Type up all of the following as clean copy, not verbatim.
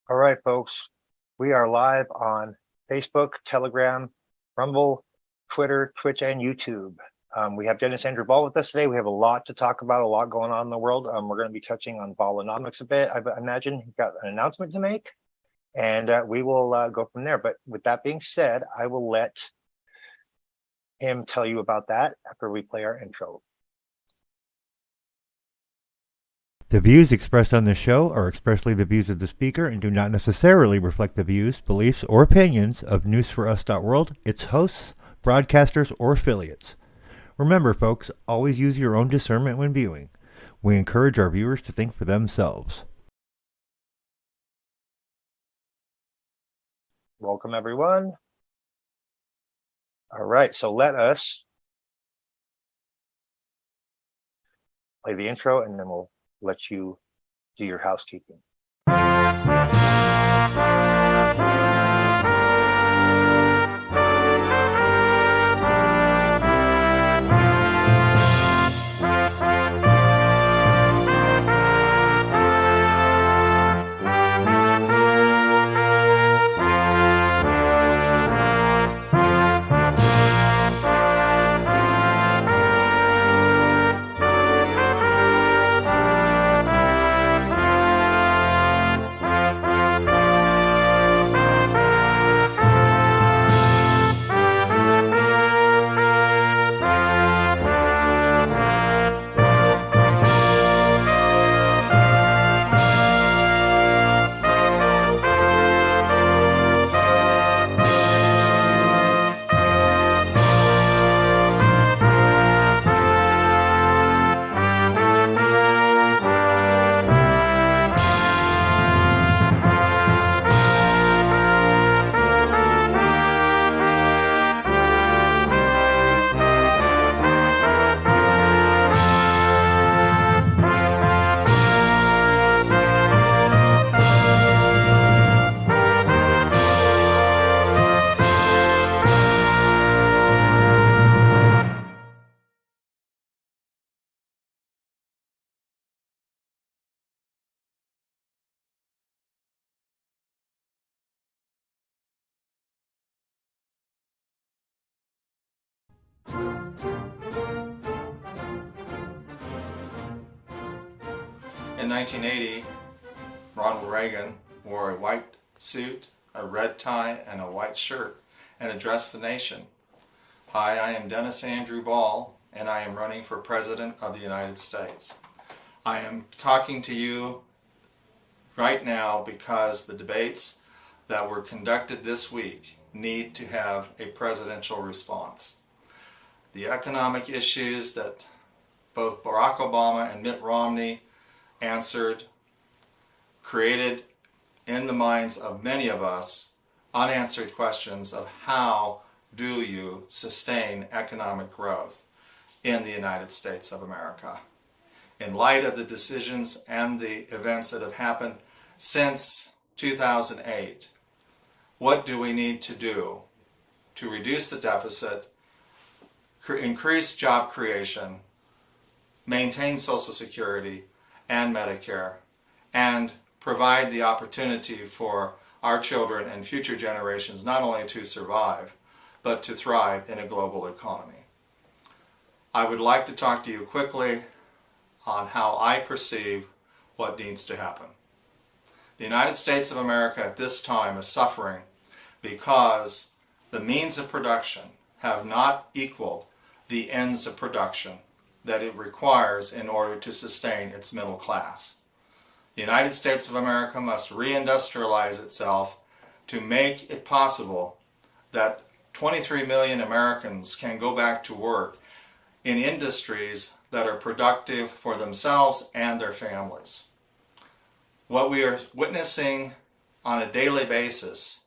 All right, folks, we are live on Facebook, Telegram, Rumble, Twitter, Twitch, and YouTube. We have Dennis Andrew Ball with us today. We have a lot to talk about, a lot going on in the world. We're going to be touching on Ballonomics a bit. I imagine he's got an announcement to make, and we will go from there. But with that being said, I will let him tell you about that after we play our intro. The views expressed on this show are expressly the views of the speaker and do not necessarily reflect the views, beliefs, or opinions of newsforus.world, its hosts, broadcasters, or affiliates. Remember, folks, always use your own discernment when viewing. We encourage our viewers to think for themselves. Welcome, everyone. All right, so let us play the intro, and then we'll let you do your housekeeping. In 1980, Ronald Reagan wore a white suit, a red tie, and a white shirt and addressed the nation. Hi, I am Dennis Andrew Ball, and I am running for President of the United States. I am talking to you right now because the debates that were conducted this week need to have a presidential response. The economic issues that both Barack Obama and Mitt Romney answered created in the minds of many of us unanswered questions of how do you sustain economic growth in the United States of America. In light of the decisions and the events that have happened since 2008, what do we need to do to reduce the deficit, increase job creation, maintain Social Security and Medicare, and provide the opportunity for our children and future generations not only to survive, but to thrive in a global economy. I would like to talk to you quickly on how I perceive what needs to happen. The United States of America at this time is suffering because the means of production have not equaled the ends of production that it requires in order to sustain its middle class. The United States of America must reindustrialize itself to make it possible that 23 million Americans can go back to work in industries that are productive for themselves and their families. What we are witnessing on a daily basis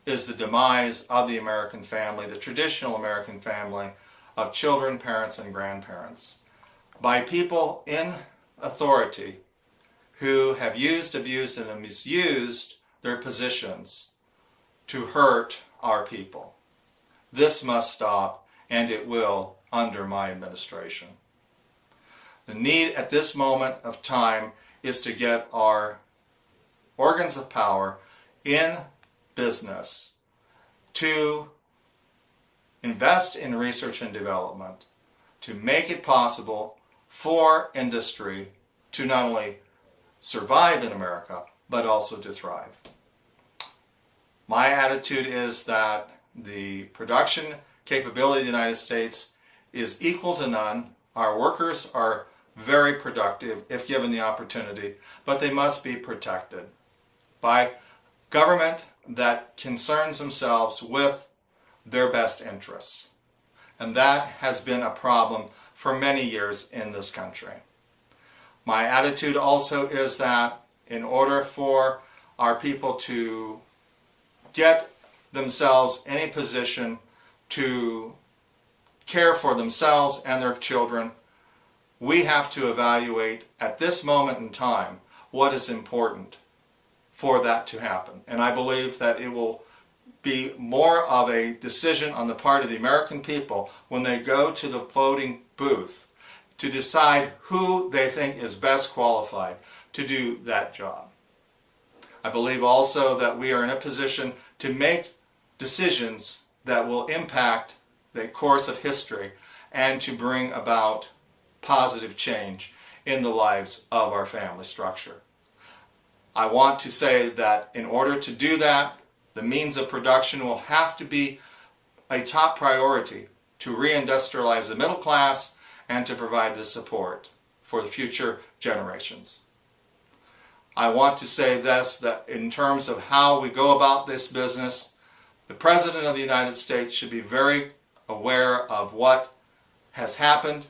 is the demise of the American family, the traditional American family, of children, parents, and grandparents, by people in authority who have used, abused, and misused their positions to hurt our people. This must stop, and it will under my administration. The need at this moment of time is to get our organs of power in business to invest in research and development to make it possible for industry to not only survive in America, but also to thrive. My attitude is that the production capability of the United States is equal to none. Our workers are very productive if given the opportunity, but they must be protected by government that concerns themselves with their best interests. And that has been a problem for many years in this country. My attitude also is that in order for our people to get themselves in a position to care for themselves and their children, we have to evaluate at this moment in time what is important for that to happen. And I believe that it will be more of a decision on the part of the American people when they go to the voting booth to decide who they think is best qualified to do that job. I believe also that we are in a position to make decisions that will impact the course of history and to bring about positive change in the lives of our family structure. I want to say that in order to do that, the means of production will have to be a top priority to reindustrialize the middle class and to provide the support for the future generations. I want to say this, that in terms of how we go about this business, the President of the United States should be very aware of what has happened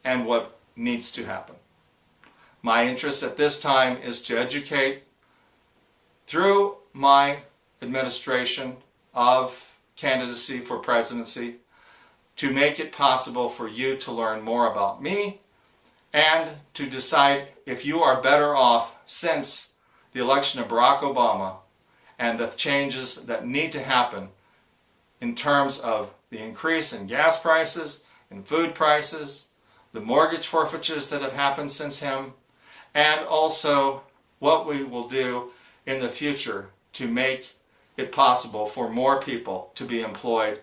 and what needs to happen. My interest at this time is to educate through my administration of candidacy for presidency to make it possible for you to learn more about me and to decide if you are better off since the election of Barack Obama and the changes that need to happen in terms of the increase in gas prices, in food prices, the mortgage forfeitures that have happened since him, and also what we will do in the future to make it possible for more people to be employed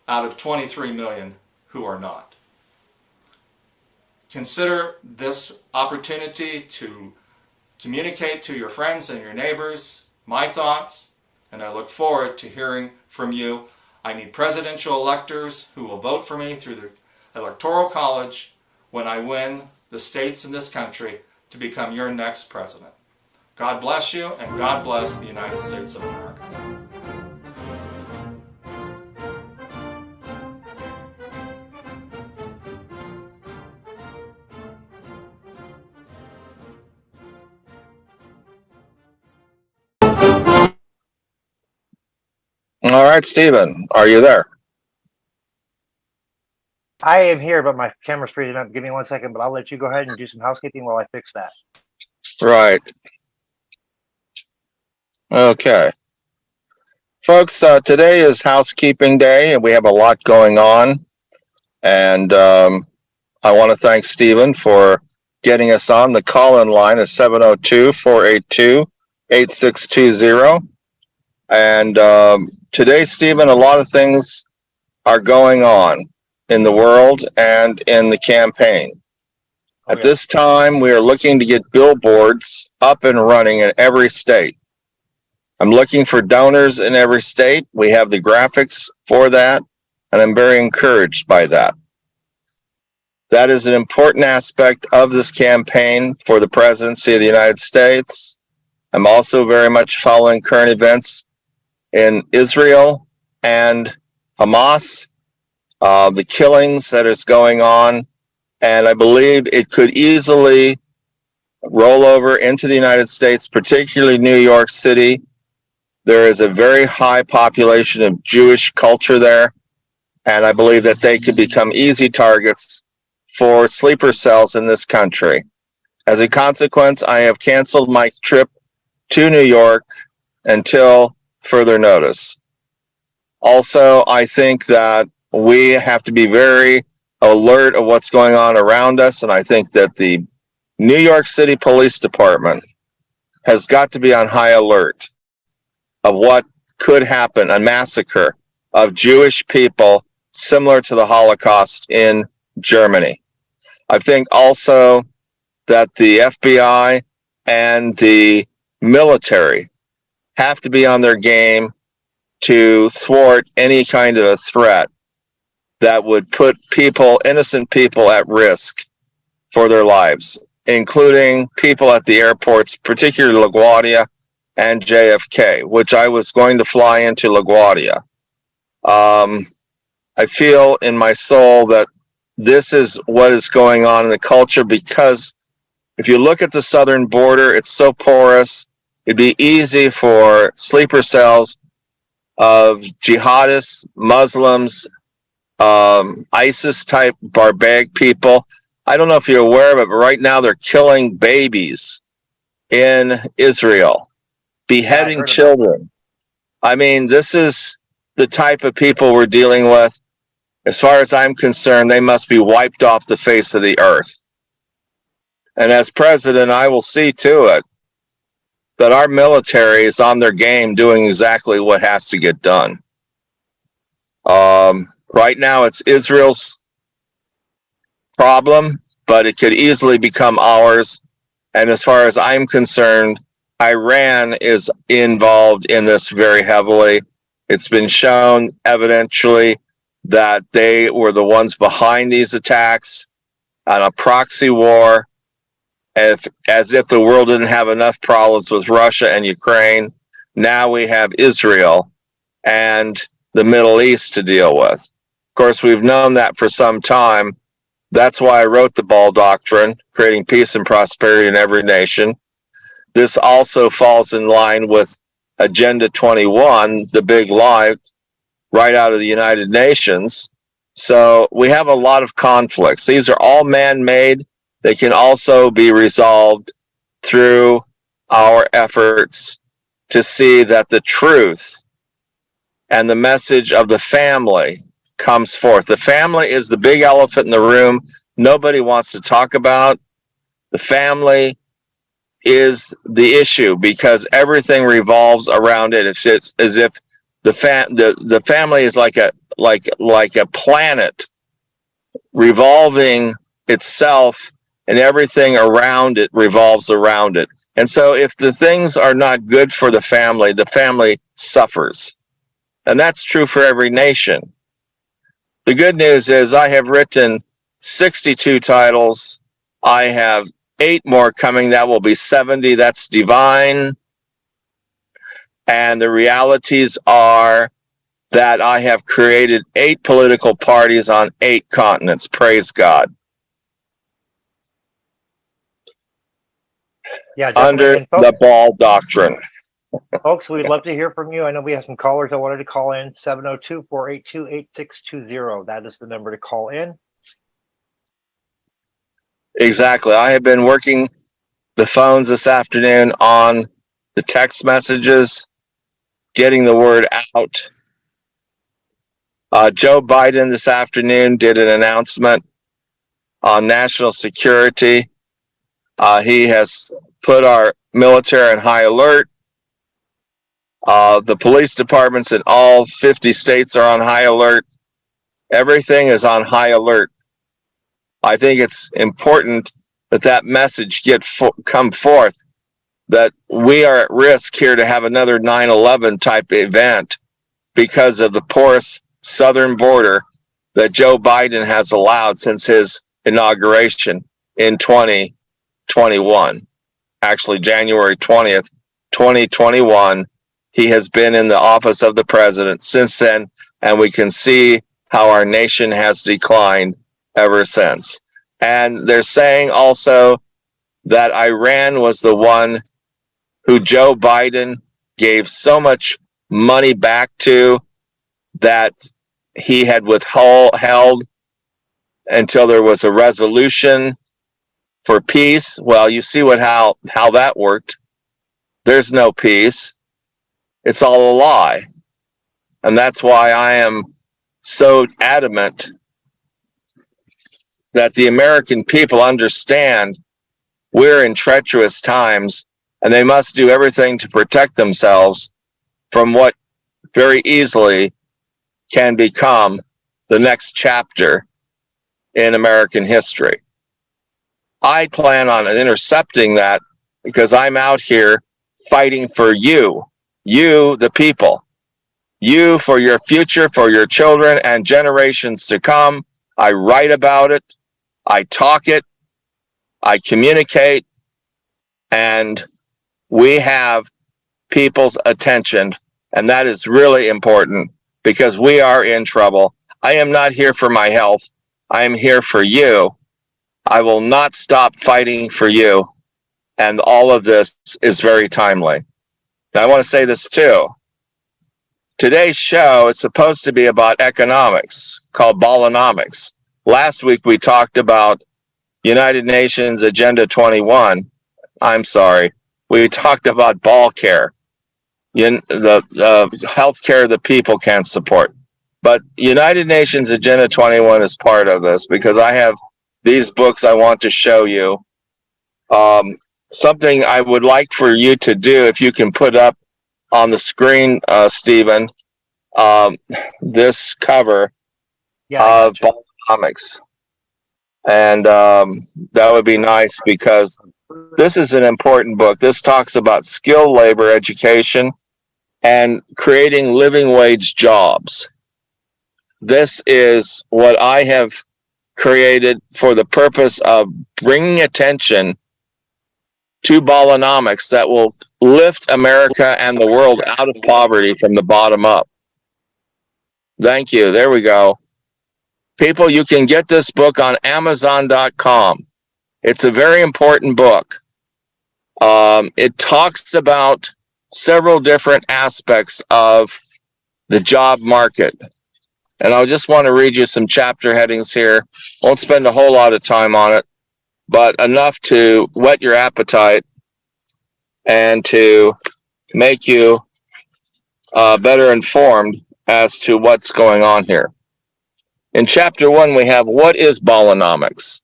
out of 23 million who are not. Consider this opportunity to communicate to your friends and your neighbors my thoughts, and I look forward to hearing from you. I need presidential electors who will vote for me through the Electoral College when I win the states in this country to become your next president. God bless you, and God bless the United States of America. All right, Stephen, are you there? I am here, but my camera's freezing up. Give me 1 second, but I'll let you go ahead and do some housekeeping while I fix that. Right. Okay. Folks, today is housekeeping day, and we have a lot going on. And I want to thank Stephen for getting us on. The call-in line is 702-482-8620. And today, Stephen, a lot of things are going on in the world and in the campaign. At this time, we are looking to get billboards up and running in every state. I'm looking for donors in every state. We have the graphics for that, and I'm very encouraged by that. That is an important aspect of this campaign for the presidency of the United States. I'm also very much following current events in Israel and Hamas, the killings that is going on, and I believe it could easily roll over into the United States, particularly New York City. There is a very high population of Jewish culture there, and I believe that they could become easy targets for sleeper cells in this country. As a consequence, I have canceled my trip to New York until further notice. Also, I think that we have to be very alert of what's going on around us, and I think that the New York City Police Department has got to be on high alert of what could happen, a massacre of Jewish people similar to the Holocaust in Germany. I think also that the FBI and the military have to be on their game to thwart any kind of a threat that would put people, innocent people, at risk for their lives, including people at the airports, particularly LaGuardia and JFK, which I was going to fly into LaGuardia. I feel in my soul that this is what is going on in the culture, because if you look at the southern border, it's so porous. It'd be easy for sleeper cells of jihadists, Muslims, ISIS-type barbaric people. I don't know if you're aware of it, but right now they're killing babies in Israel, beheading children. I mean, this is the type of people we're dealing with. As far as I'm concerned, they must be wiped off the face of the earth. And as president, I will see to it that our military is on their game doing exactly what has to get done. Right now, it's Israel's problem, but it could easily become ours. And as far as I'm concerned, Iran is involved in this very heavily. It's been shown evidentially that they were the ones behind these attacks on a proxy war, as if the world didn't have enough problems with Russia and Ukraine. Now we have Israel and the Middle East to deal with. Of course, we've known that for some time. That's why I wrote the Ball Doctrine, creating peace and prosperity in every nation. This also falls in line with Agenda 21, the big lie, right out of the United Nations. So we have a lot of conflicts. These are all man-made. They can also be resolved through our efforts to see that the truth and the message of the family comes forth. The family is the big elephant in the room nobody wants to talk about. The family is the issue because everything revolves around it. It's as if the family is like a planet revolving itself, and everything around it revolves around it. And so if the things are not good for the family suffers. And that's true for every nation. The good news is I have written 62 titles. I have 8 more coming. That will be 70. That's divine. And the realities are that I have created 8 political parties on 8 continents. Praise God. Yeah, Under definitely. the Ball Doctrine. Folks, we'd love to hear from you. I know we have some callers that wanted to call in. 702-482-8620. That is the number to call in. Exactly. I have been working the phones this afternoon on the text messages, getting the word out. Joe Biden this afternoon did an announcement on national security. He has put our military on high alert. The police departments in all 50 states are on high alert. Everything is on high alert. I think it's important that that message come forth, that we are at risk here to have another 9/11 type event because of the porous southern border that Joe Biden has allowed since his inauguration in 2021. Actually, January 20th, 2021. He has been in the office of the president since then, and we can see how our nation has declined ever since. And they're saying also that Iran was the one who Joe Biden gave so much money back to that he had withheld until there was a resolution for peace. Well, you see how that worked. There's no peace. It's all a lie. And that's why I am so adamant that the American people understand we're in treacherous times and they must do everything to protect themselves from what very easily can become the next chapter in American history. I plan on intercepting that because I'm out here fighting for you, the people, you for your future, for your children and generations to come. I write about it, I talk it, I communicate, and we have people's attention, and that is really important because we are in trouble. I am not here for my health. I am here for you. I will not stop fighting for you, and all of this is very timely. Now, I want to say this too. Today's show is supposed to be about economics, called Ballonomics. Last week we talked about United Nations Agenda 21. I'm sorry. We talked about ball care, the health care that people can't support. But United Nations Agenda 21 is part of this because I have these books I want to show you. Something I would like for you to do, if you can put up on the screen, Stephen, this cover of Ballonomics. And that would be nice because this is an important book. This talks about skilled labor education and creating living wage jobs. This is what I have created for the purpose of bringing attention to Ballonomics that will lift America and the world out of poverty from the bottom up. Thank you. There we go. People, you can get this book on Amazon.com. It's a very important book. It talks about several different aspects of the job market. And I just want to read you some chapter headings here. Won't spend a whole lot of time on it, but enough to whet your appetite and to make you better informed as to what's going on here. In chapter 1, we have what is Ballonomics?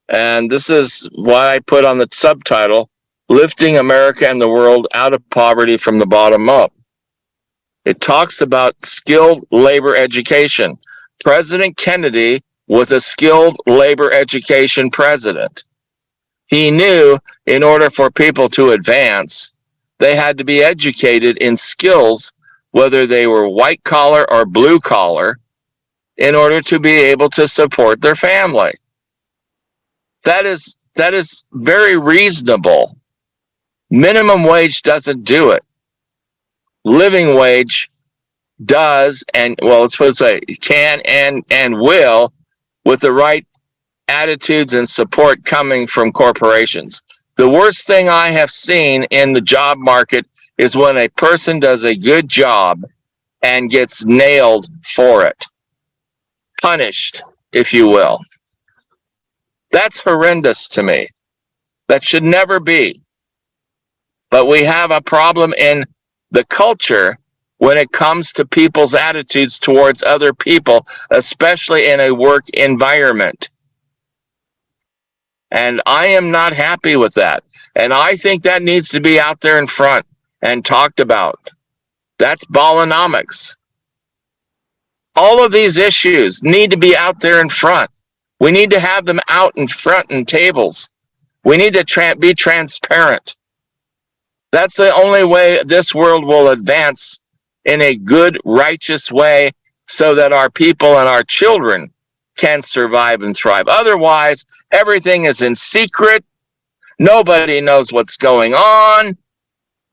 And this is why I put on the subtitle, Lifting America and the World Out of Poverty from the Bottom Up. It talks about skilled labor education. President Kennedy was a skilled labor education president. He knew in order for people to advance, they had to be educated in skills, whether they were white collar or blue collar, in order to be able to support their family. That is very reasonable. Minimum wage doesn't do it. Living wage does, and well, it's supposed to say can and will, with the right attitudes and support coming from corporations. The worst thing I have seen in the job market is when a person does a good job and gets nailed for it. Punished, if you will. That's horrendous to me. That should never be. But we have a problem in the culture when it comes to people's attitudes towards other people, especially in a work environment. And I am not happy with that. And I think that needs to be out there in front and talked about. That's Ballonomics. All of these issues need to be out there in front. We need to have them out in front in tables. We need to be transparent. That's the only way this world will advance in a good, righteous way so that our people and our children can survive and thrive. Otherwise, everything is in secret. Nobody knows what's going on.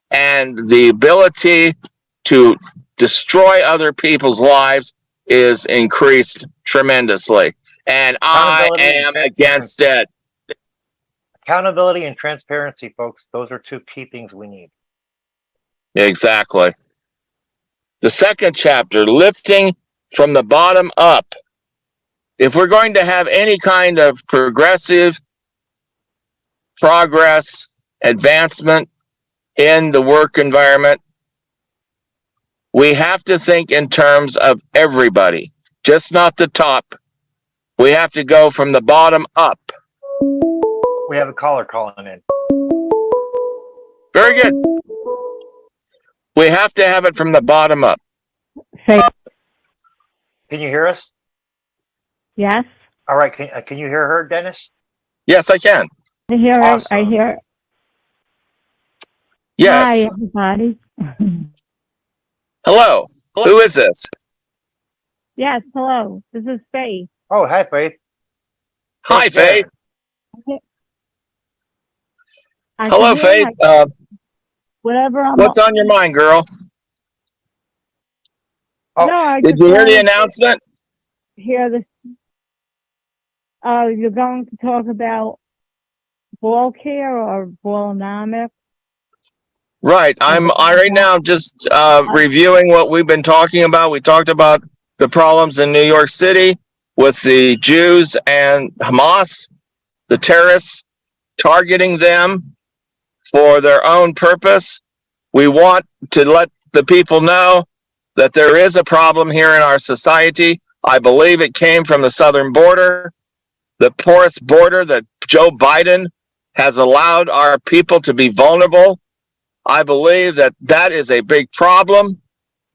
And the ability to destroy other people's lives is increased tremendously. And I am against it. Accountability and transparency, folks. Those are two key things we need. Exactly. The second chapter, lifting from the bottom up. If we're going to have any kind of progressive progress, advancement in the work environment, we have to think in terms of everybody, just not the top. We have to go from the bottom up. We have a caller calling in. Very good. We have to have it from the bottom up. Can you hear us? Yes. All right. Can you hear her, Dennis? Yes, I can. I hear. Awesome. I hear. Yes. Hi, everybody. Hello. Who is this? Yes. Hello. This is Faith. Oh, hi, Faith. Hi, Faith. I Hello, can hear Faith. whatever I'm. What's on your mind, girl? Oh, No, I Did just you hear the wanted to announcement? hear this. You're going to talk about ball care or ballonomic? Right. I'm right now just reviewing what we've been talking about. We talked about the problems in New York City with the Jews and Hamas, the terrorists targeting them for their own purpose. We want to let the people know that there is a problem here in our society. I believe it came from the southern border, the porous border that Joe Biden has allowed our people to be vulnerable. I believe that that is a big problem.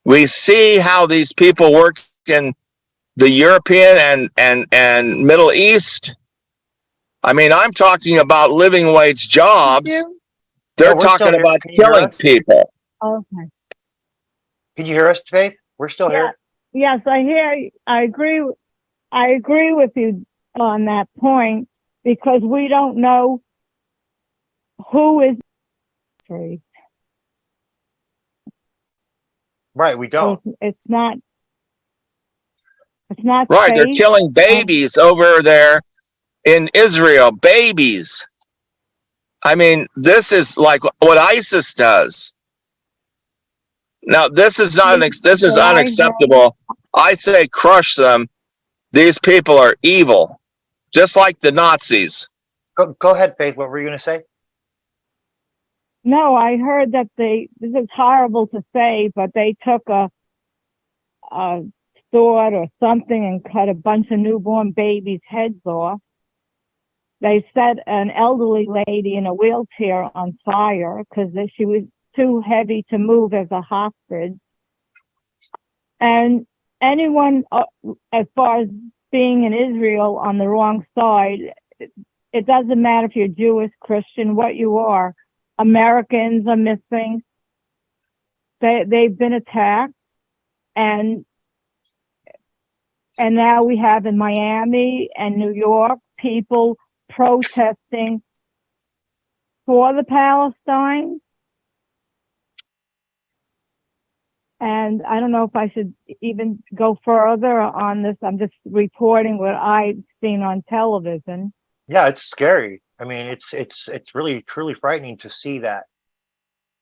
We see how these people work in the European and Middle East. I mean, I'm talking about living wage jobs. They're we're still talking here. about Can you hear killing us? people. Okay. Can you hear us, Faith? We're still here. Yes, I hear. I agree. I agree with you on that point because we don't know who is free. Right, we don't. It's not. It's not Right, safe. they're killing babies over there in Israel. Babies. I mean, this is like what ISIS does. Now, this is not this is unacceptable. I say crush them. These people are evil, just like the Nazis. Go ahead, Faith. What were you going to say? No, I heard that this is horrible to say, but they took a sword or something and cut a bunch of newborn babies' heads off. They set an elderly lady in a wheelchair on fire because she was too heavy to move as a hostage. And anyone, as far as being in Israel on the wrong side, it doesn't matter if you're Jewish, Christian, what you are. Americans are missing. They've been attacked, and now we have in Miami and New York people protesting for the Palestine. And I don't know if I should even go further on this. I'm just reporting what I've seen on television. Yeah, it's scary. I mean, it's really truly frightening to see that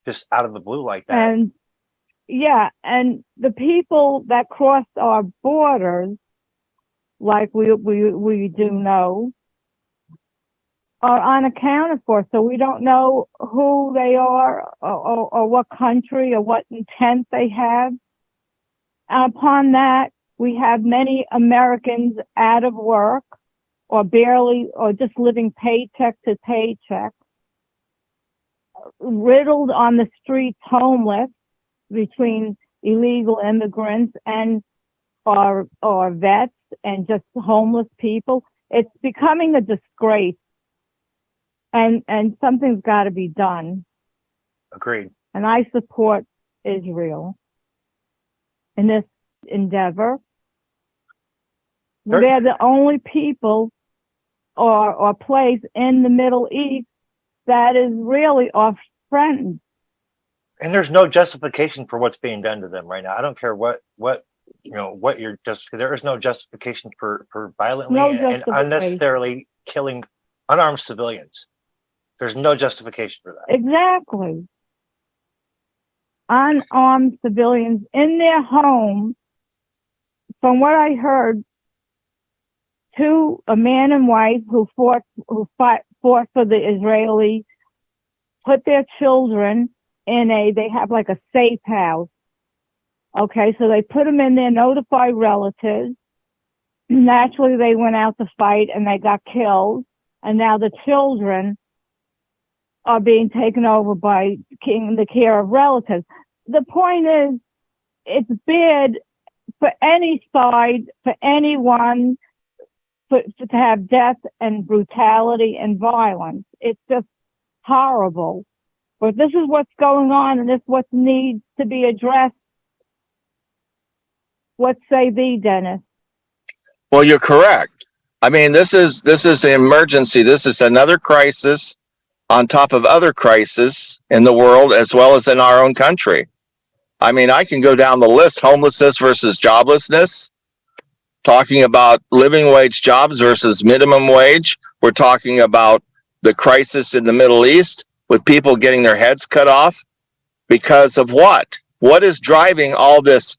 just out of the blue like that. And yeah, and the people that cross our borders, like we do know, are unaccounted for. So we don't know who they are or what country or what intent they have. Upon that, we have many Americans out of work or barely or just living paycheck to paycheck, riddled on the streets, homeless between illegal immigrants and or vets and just homeless people. It's becoming a disgrace. And something's got to be done. Agreed. And I support Israel in this endeavor. They're the only people or place in the Middle East that is really our friend. And there's no justification for what's being done to them right now. I don't care what you're just. There is no justification for violently and unnecessarily killing unarmed civilians. There's no justification for that. Exactly. Unarmed civilians in their home. From what I heard, a man and wife who fought for the Israeli, put their children in they have like a safe house. Okay, so they put them in there, notify relatives. Naturally, they went out to fight and they got killed. And now the children are being taken over by the care of relatives. The point is, it's bad for any side, for anyone, to have death and brutality and violence. It's just horrible. But this is what's going on, and this is what needs to be addressed. What say thee, Dennis? Well, you're correct. I mean, this is an emergency. This is another crisis on top of other crises in the world as well as in our own country. I mean, I can go down the list: homelessness versus joblessness, talking about living wage jobs versus minimum wage. We're talking about the crisis in the Middle East with people getting their heads cut off because of what? What is driving all this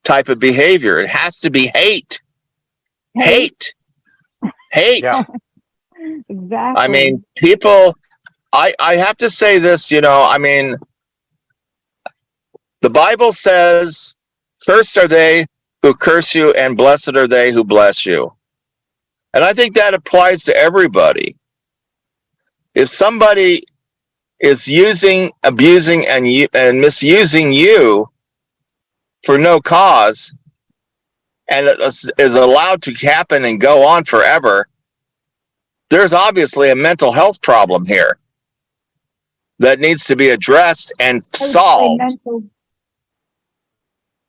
type of behavior? It has to be hate. Hate. Yeah. Exactly. I mean, people, I have to say this, I mean, the Bible says, "Cursed are they who curse you, and blessed are they who bless you." And I think that applies to everybody. If somebody is using, abusing, and misusing you for no cause, and it is allowed to happen and go on forever, there's obviously a mental health problem here that needs to be addressed and solved.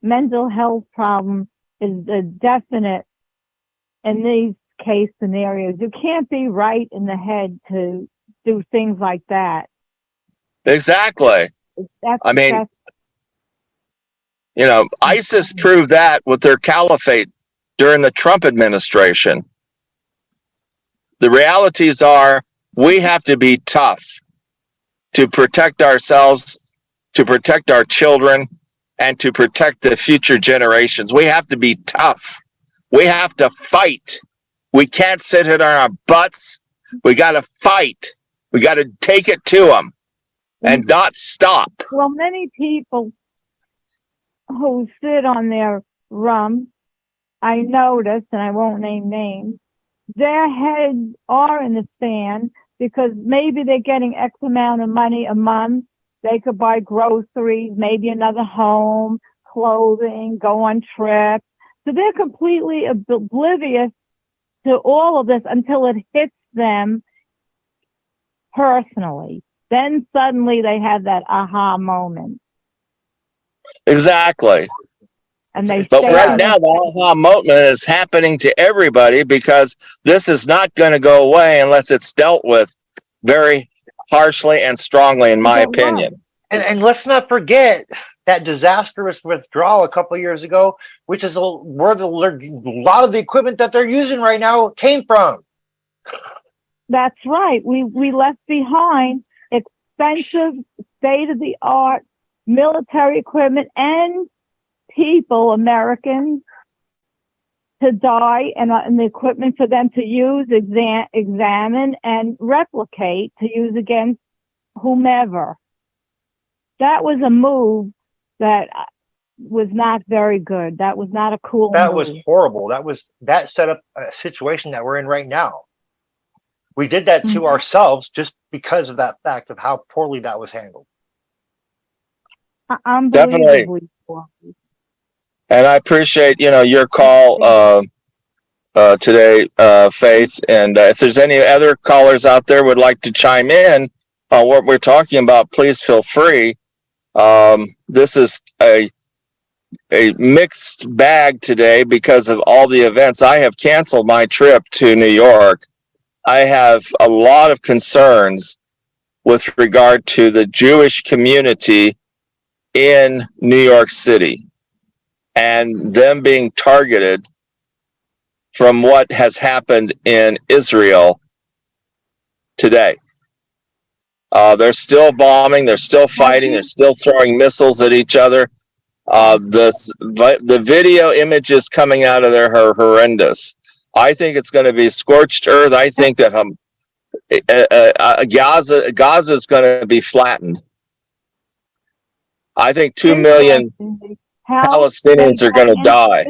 Mental health problem is a definite in these case scenarios. You can't be right in the head to do things like that. Exactly. I mean, ISIS proved that with their caliphate during the Trump administration. The realities are we have to be tough to protect ourselves, to protect our children, and to protect the future generations. We have to be tough. We have to fight. We can't sit on our butts. We got to fight. We got to take it to them and not stop. Well, many people who sit on their rum, I notice, and I won't name names, their heads are in the sand because maybe they're getting X amount of money a month. They could buy groceries, maybe another home, clothing, go on trips. So they're completely oblivious to all of this until it hits them personally. Then suddenly they have that aha moment. Exactly. And but right now, the aha moment is happening to everybody because this is not going to go away unless it's dealt with very harshly and strongly, in my opinion. And let's not forget that disastrous withdrawal a couple of years ago, which is where a lot of the equipment that they're using right now came from. That's right. We left behind expensive, state-of-the-art military equipment and people, Americans, to die, and the equipment for them to use, examine, and replicate to use against whomever. That was a move that was not very good. That was not a cool move. That was horrible. That set up a situation that we're in right now. We did that to ourselves just because of that fact of how poorly that was handled. Unbelievably poorly. And I appreciate, your call today, Faith. And if there's any other callers out there would like to chime in on what we're talking about, please feel free. This is a mixed bag today because of all the events. I have canceled my trip to New York. I have a lot of concerns with regard to the Jewish community in New York City and them being targeted from what has happened in Israel today. They're still bombing, they're still fighting, they're still throwing missiles at each other. The video images coming out of there are horrendous. I think it's going to be scorched earth. I think that Gaza is going to be flattened. I think 2 million Palestinians are going to die.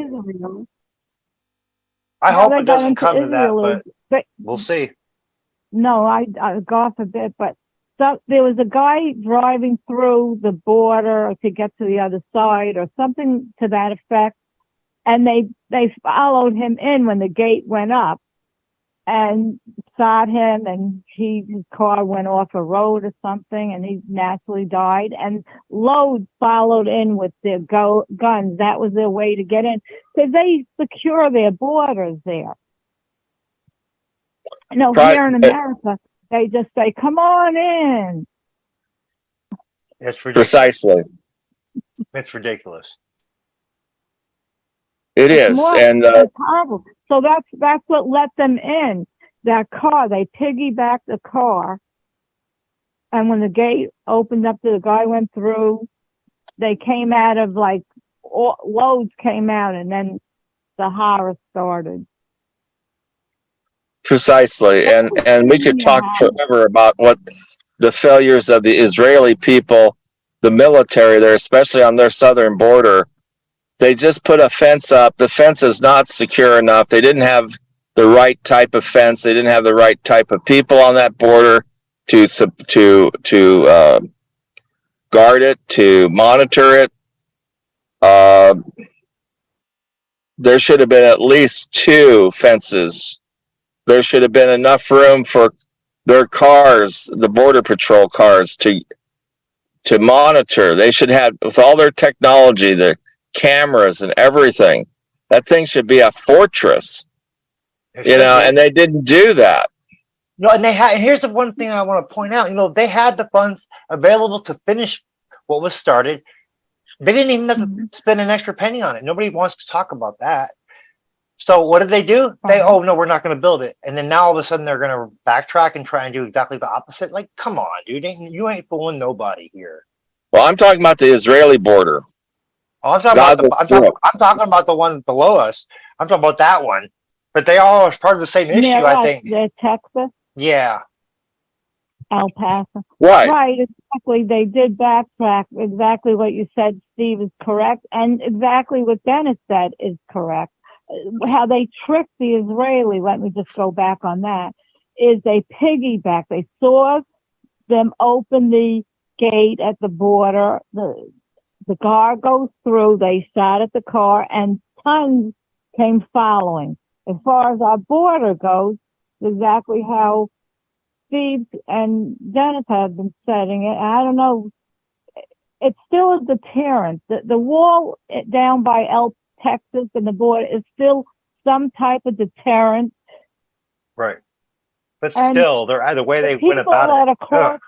I hope it doesn't come to that, but we'll see. No, God forbid, but there was a guy driving through the border to get to the other side or something to that effect. And they followed him in when the gate went up and shot him, and his car went off a road or something, and he naturally died. And loads followed in with their guns. That was their way to get in, because they secure their borders there. Here in America, they just say, "Come on in." It's ridiculous. Precisely. It's ridiculous. It It's is, more and a problem. So that's what let them in. That car, they piggybacked the car, and when the gate opened up, the guy went through. They came out of loads came out, and then the horror started. precisely, and we could talk forever about what the failures of the Israeli people, the military there, especially on their southern border. They just put a fence up. The fence is not secure enough. They didn't have the right type of fence. They didn't have the right type of people on that border to guard it, to monitor it. There should have been at least 2 fences. There should have been enough room for their cars, the border patrol cars, to monitor. They should have, with all their technology, the cameras and everything, that thing should be a fortress. And they didn't do that. And here's the one thing I want to point out. They had the funds available to finish what was started. They didn't even have to spend an extra penny on it. Nobody wants to talk about that. So what did they do? Oh no, we're not going to build it. And then now all of a sudden they're going to backtrack and try and do exactly the opposite. Like, come on, dude, you ain't fooling nobody here. Well, I'm talking about the Israeli border. Oh, I'm talking about the one below us. I'm talking about that one. But they all are part of the same issue, I think. They're Texas. Yeah. El Paso. Right, exactly. They did backtrack. Exactly what you said, Steve, is correct. And exactly what Dennis said is correct. How they tricked the Israeli, let me just go back on that, is they piggyback. They saw them open the gate at the border. The car goes through. They shot at the car, and tons came following. As far as our border goes, exactly how Steve and Dennis have been setting it. I don't know. It's still a deterrent. The wall down by Texas and the border is still some type of deterrent. Right. But still, the way they went about it,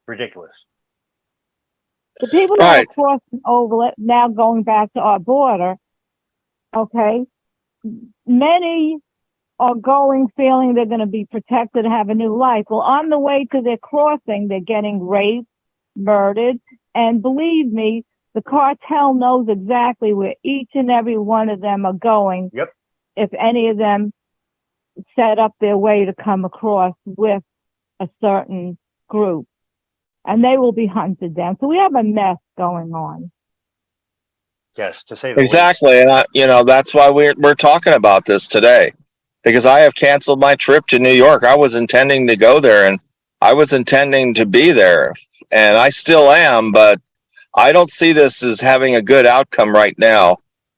ridiculous. The people that are crossing over, now going back to our border, okay, many are going feeling they're going to be protected and have a new life. Well, on the way to their crossing, they're getting raped, murdered, and believe me, the cartel knows exactly where each and every one of them are going. Yep. If any of them set up their way to come across with a certain group, and they will be hunted down. So we have a mess going on. Yes, to say the exactly, least. And that's why we're talking about this today, because I have canceled my trip to New York. I was intending to go there, and I was intending to be there, and I still am, but I don't see this as having a good outcome right now,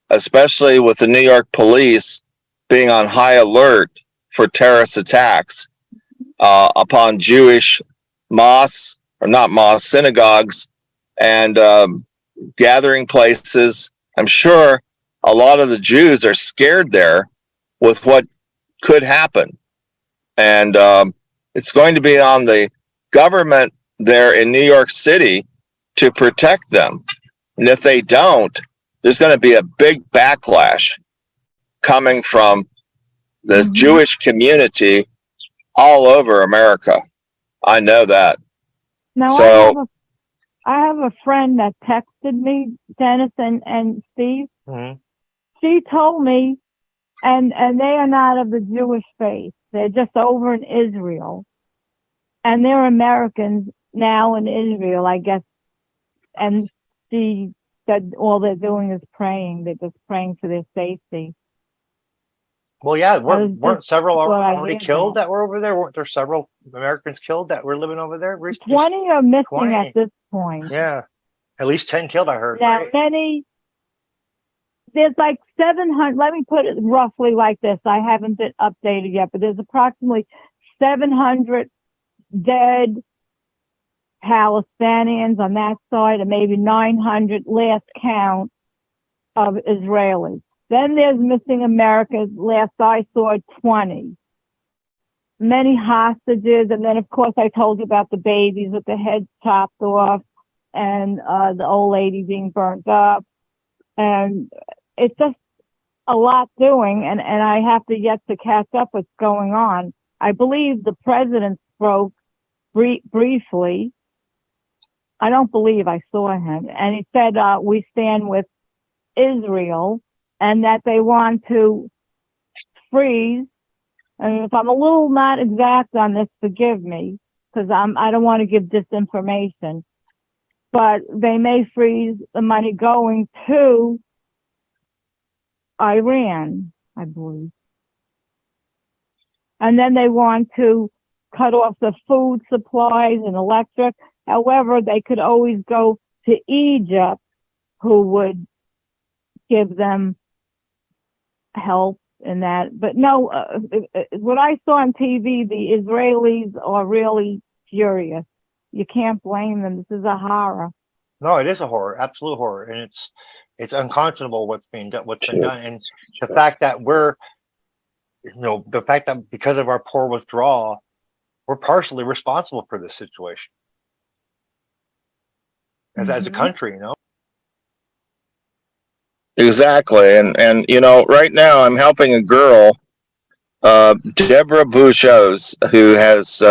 especially with the New York police being on high alert for terrorist attacks upon Jewish mosques, or not mosques, synagogues, and gathering places. I'm sure a lot of the Jews are scared there with what could happen. And it's going to be on the government there in New York City to protect them. And if they don't, there's going to be a big backlash coming from the Jewish community all over America. I know that. Now, I have a friend that texted me, Dennis and Steve. Mm-hmm. She told me, and they are not of the Jewish faith. They're just over in Israel. And they're Americans now in Israel, I guess. And she said all they're doing is praying. They're just praying for their safety. Well, yeah, weren't That's several what I already hear killed that. that were over there? Weren't there several Americans killed that were living over there? 20 are missing 20. at this point. Yeah, at least 10 killed, I heard. Now, Right? there's like 700, let me put it roughly like this. I haven't been updated yet, but there's approximately 700 dead Palestinians on that side and maybe 900 last count of Israelis. Then there's missing Americans. Last I saw 20. Many hostages. And then, of course, I told you about the babies with the heads chopped off and the old lady being burnt up. And it's just a lot doing. And I have to yet to catch up what's going on. I believe the president spoke briefly. I don't believe I saw him. And he said, we stand with Israel and that they want to freeze. And if I'm a little not exact on this, forgive me, because I don't want to give disinformation, but they may freeze the money going to Iran, I believe. And then they want to cut off the food supplies and electric. However, they could always go to Egypt, who would give them help in that. But no, what I saw on TV, the Israelis are really furious. You can't blame them. This is a horror. No, it is a horror, absolute horror, and it's unconscionable what's been done, and the fact that because of our poor withdrawal, we're partially responsible for this situation as a country, you know. Exactly. And right now I'm helping a girl, Debra.bujdos, who has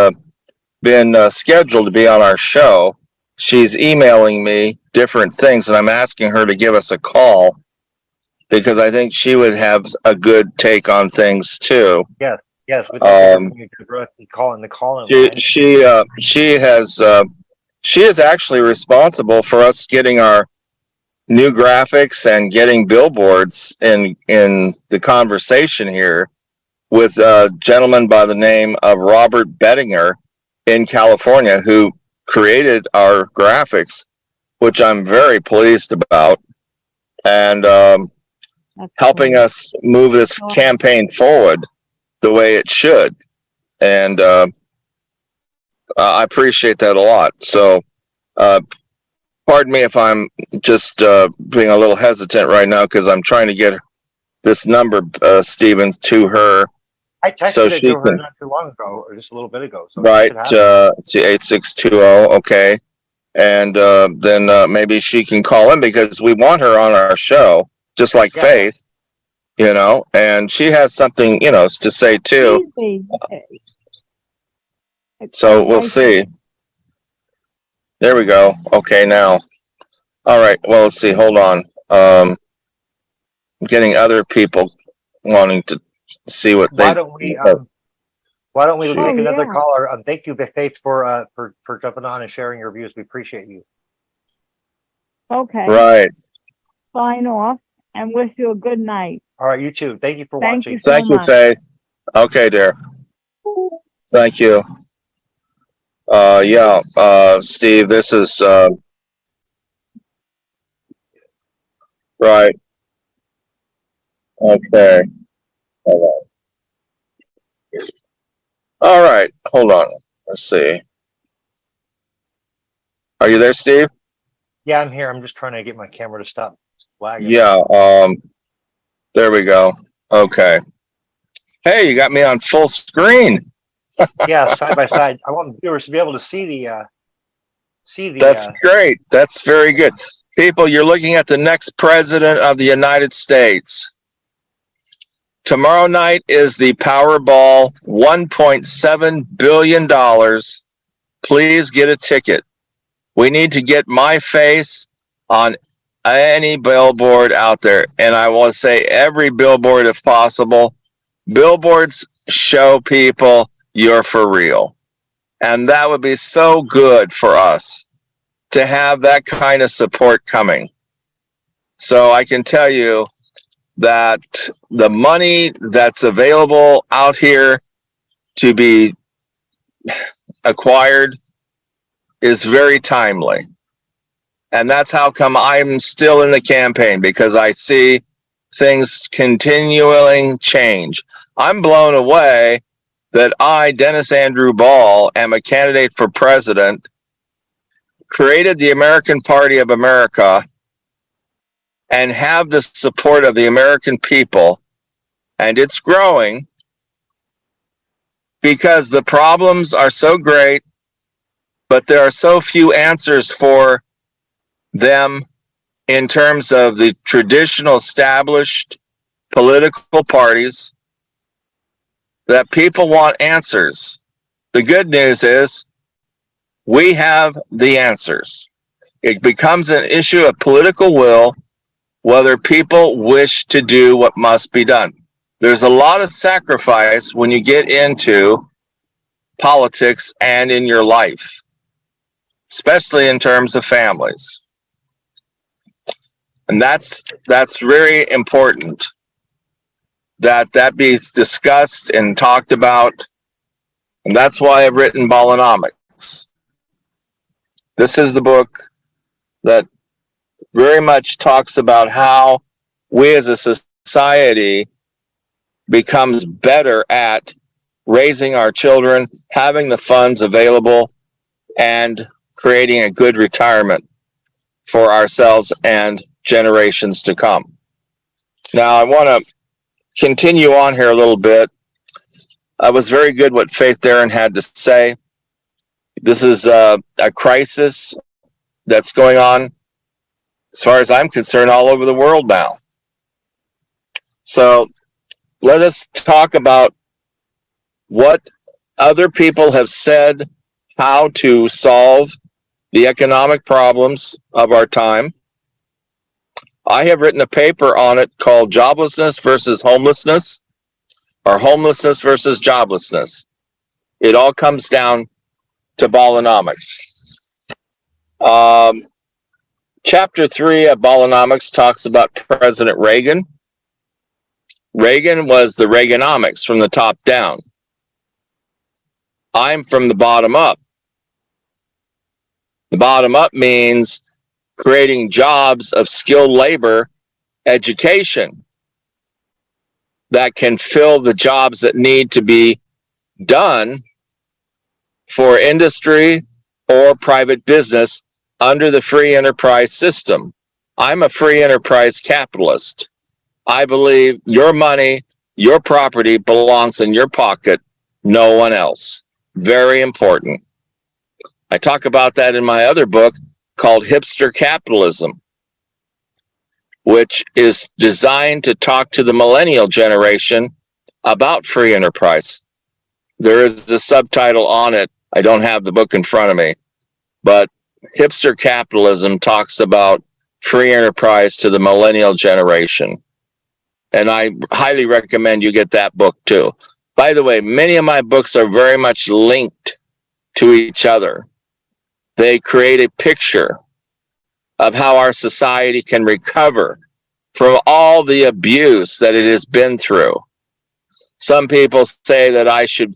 been scheduled to be on our show. She's emailing me different things, and I'm asking her to give us a call because I think she would have a good take on things too. Yes. We'd like to hear from you, calling the call-in line. She is actually responsible for us getting our new graphics and getting billboards in the conversation here with a gentleman by the name of Robert Bettinger in California, who created our graphics, which I'm very pleased about, and helping us move this campaign forward the way it should. And I appreciate that a lot. So pardon me if I'm just being a little hesitant right now, because I'm trying to get this number, Stevens, to her. I texted it to her not too long ago, or just a little bit ago. So right, let's see, 8620, okay. And then maybe she can call in, because we want her on our show, just like Faith, and she has something, to say too. So we'll see. There we go. Okay, now. All right, well, let's see. Hold on. I'm getting other people wanting to see what Why don't we take another caller? Thank you, Faith, for jumping on and sharing your views. We appreciate you. Okay. Right. Sign off and wish you a good night. All right, you too. Thank you for watching. Thank you, Faith. Okay, dear. Thank you. Steve, this is right. Okay. Hold on. All right. Hold on. Let's see. Are you there, Steve? Yeah, I'm here. I'm just trying to get my camera to stop lagging. Yeah. There we go. Okay. Hey, you got me on full screen. Yeah, side by side. I want the viewers to be able to see the. That's great. That's very good. People, you're looking at the next president of the United States. Tomorrow night is the Powerball, $1.7 billion. Please get a ticket. We need to get my face on any billboard out there. And I will say every billboard if possible. Billboards show people you're for real. And that would be so good for us to have that kind of support coming. So I can tell you, that the money that's available out here to be acquired is very timely. And that's how come I'm still in the campaign, because I see things continuing change. I'm blown away that I, Dennis Andrew Ball, am a candidate for president, created the American Party of America, and have the support of the American people. And it's growing because the problems are so great, but there are so few answers for them in terms of the traditional established political parties, that people want answers. The good news is we have the answers. It becomes an issue of political will, whether people wish to do what must be done. There's a lot of sacrifice when you get into politics and in your life, especially in terms of families. And that's very important that be discussed and talked about. And that's why I've written Ballonomics. This is the book that very much talks about how we as a society becomes better at raising our children, having the funds available, and creating a good retirement for ourselves and generations to come. Now, I want to continue on here a little bit. I was very good what Faith Darren had to say. This is a crisis that's going on, as far as I'm concerned, all over the world now. So let us talk about what other people have said, how to solve the economic problems of our time. I have written a paper on it called Joblessness versus Homelessness, or Homelessness versus Joblessness. It all comes down to Ballonomics. Chapter 3 of Ballonomics talks about President Reagan. Reagan was the Reaganomics, from the top down. I'm from the bottom up. The bottom up means creating jobs of skilled labor, education, that can fill the jobs that need to be done for industry or private business under the free enterprise system. I'm a free enterprise capitalist. I believe your money, your property belongs in your pocket, no one else. Very important. I talk about that in my other book called Hipster Capitalism, which is designed to talk to the millennial generation about free enterprise. There is a subtitle on it. I don't have the book in front of me, but Hipster Capitalism talks about free enterprise to the millennial generation. And I highly recommend you get that book too. By the way, many of my books are very much linked to each other. They create a picture of how our society can recover from all the abuse that it has been through. Some people say that I should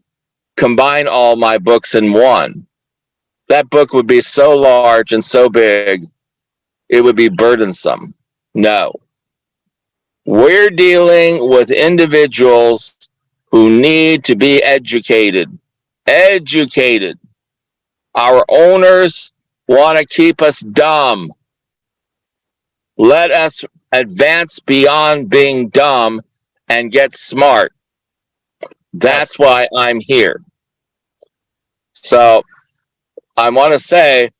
combine all my books in one. That book would be so large and so big, it would be burdensome. No. We're dealing with individuals who need to be educated. Educated. Our owners want to keep us dumb. Let us advance beyond being dumb and get smart. That's why I'm here. So I want to say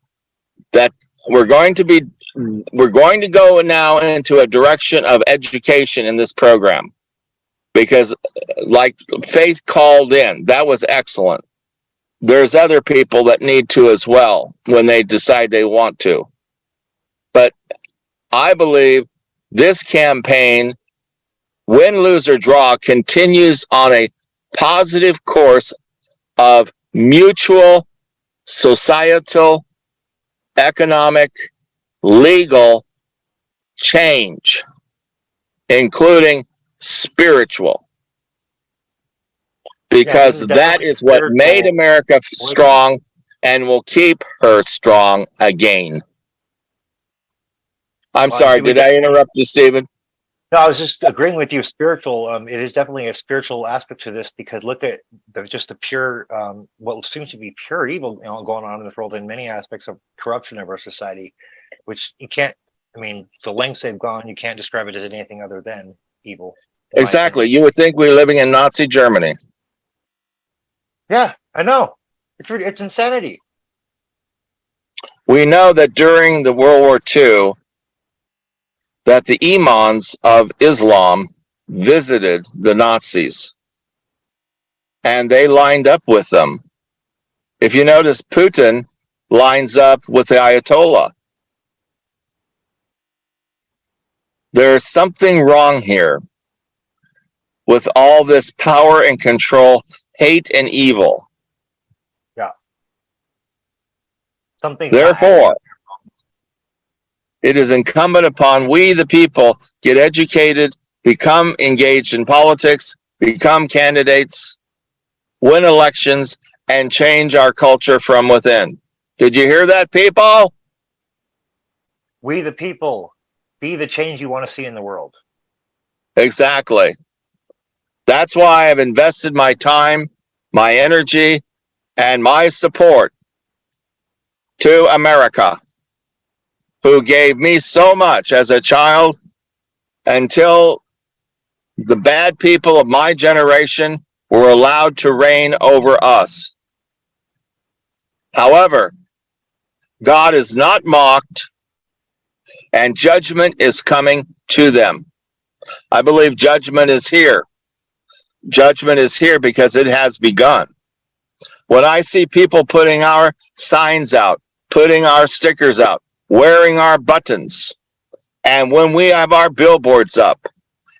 that we're going to go now into a direction of education in this program, because like Faith called in, that was excellent. There's other people that need to as well when they decide they want to. But I believe this campaign, win, lose, or draw, continues on a positive course of mutual, societal, economic, legal change. including spiritual. Because that is what made America strong and will keep her strong again. I'm sorry, did I interrupt you, Stephen? No, I was just agreeing with you. Spiritual, it is definitely a spiritual aspect to this, because look at just the pure, what seems to be pure evil, going on in this world in many aspects of corruption of our society, which you can't. I mean, the lengths they've gone, you can't describe it as anything other than evil. Exactly. You would think we're living in Nazi Germany. Yeah, I know. It's insanity. We know that during the World War II, that the imams of Islam visited the Nazis, and they lined up with them. If you notice, Putin lines up with the Ayatollah. There's something wrong here with all this power and control, hate and evil. Yeah. Something. Therefore, it is incumbent upon we, the people, get educated, become engaged in politics, become candidates, win elections, and change our culture from within. Did you hear that, people? We, the people, be the change you want to see in the world. Exactly. That's why I've invested my time, my energy, and my support to America, who gave me so much as a child, until the bad people of my generation were allowed to reign over us. However, God is not mocked, and judgment is coming to them. I believe judgment is here. Judgment is here because it has begun. When I see people putting our signs out, putting our stickers out, wearing our buttons, and when we have our billboards up,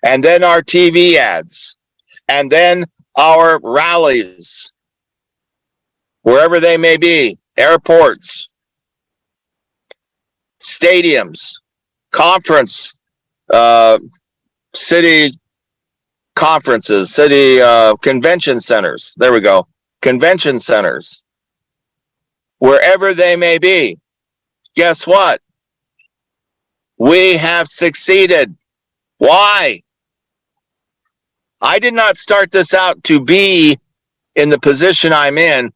and then our TV ads, and then our rallies, wherever they may be, airports, stadiums, conference, city conferences, city convention centers, there we go, convention centers, wherever they may be, guess what? We have succeeded. Why? I did not start this out to be in the position I'm in.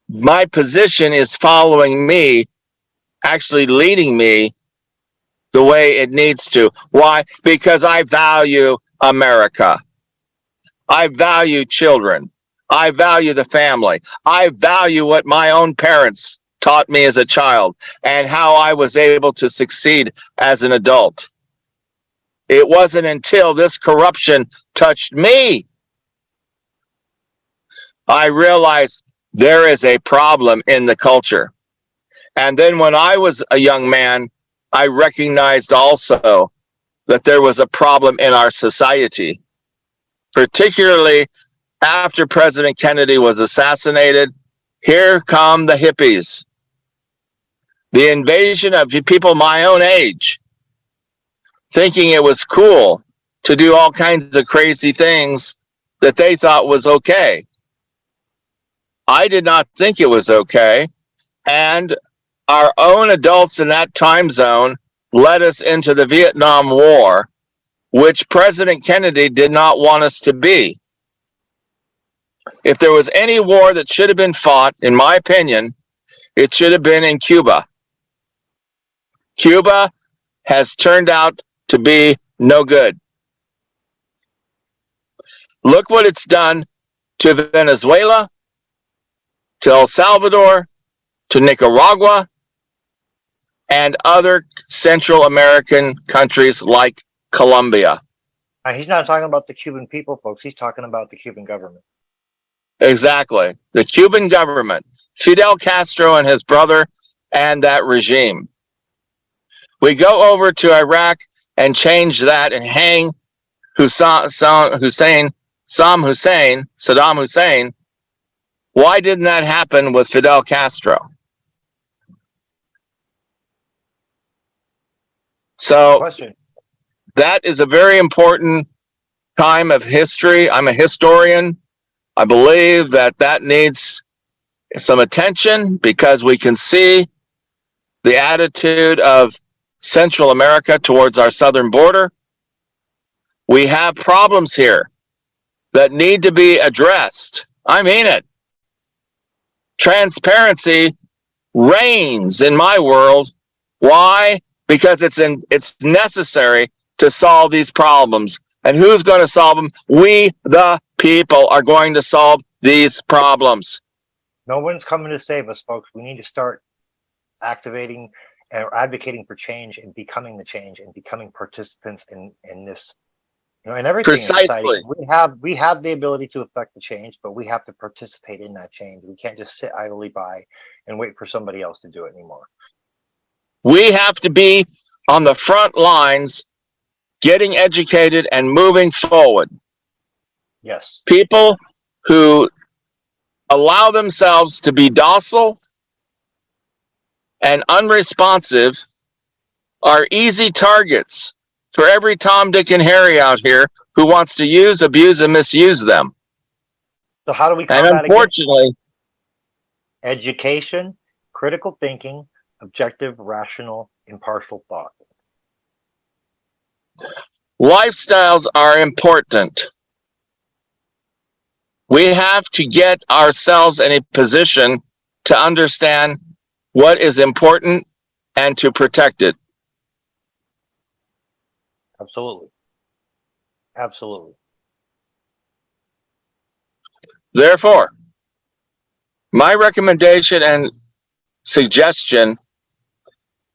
My position is following me, actually leading me the way it needs to. Why? Because I value America. I value children. I value the family. I value what my own parents taught me as a child and how I was able to succeed as an adult. It wasn't until this corruption touched me I realized there is a problem in the culture. And then when I was a young man, I recognized also that there was a problem in our society, particularly after President Kennedy was assassinated. Here come the hippies, the invasion of people my own age, thinking it was cool to do all kinds of crazy things that they thought was okay. I did not think it was okay, and our own adults in that time zone led us into the Vietnam War, which President Kennedy did not want us to be. If there was any war that should have been fought, in my opinion, it should have been in Cuba. Cuba has turned out to be no good. Look what it's done to Venezuela, to El Salvador, to Nicaragua, and other Central American countries like Colombia. He's not talking about the Cuban people, folks. He's talking about the Cuban government. Exactly. The Cuban government, Fidel Castro and his brother, and that regime. We go over to Iraq and change that and hang Saddam Hussein. Why didn't that happen with Fidel Castro? So Question. that is a very important time of history. I'm a historian. I believe that that needs some attention because we can see the attitude of Central America towards our southern border. We have problems here that need to be addressed. I mean it. Transparency reigns in my world. Why? Because it's necessary to solve these problems. And who's going to solve them? We, the people, are going to solve these problems. No one's coming to save us, folks. We need to start activating and advocating for change and becoming the change and becoming participants in this, in everything in society. Precisely. We have the ability to affect the change, but we have to participate in that change. We can't just sit idly by and wait for somebody else to do it anymore. We have to be on the front lines, getting educated and moving forward. Yes. People who allow themselves to be docile and unresponsive are easy targets for every Tom, Dick, and Harry out here who wants to use, abuse, and misuse them. So how do we And combat unfortunately, education, critical thinking, objective, rational, impartial thought? lifestyles are important. We have to get ourselves in a position to understand what is important and to protect it. Absolutely. Absolutely. Therefore, my recommendation and suggestion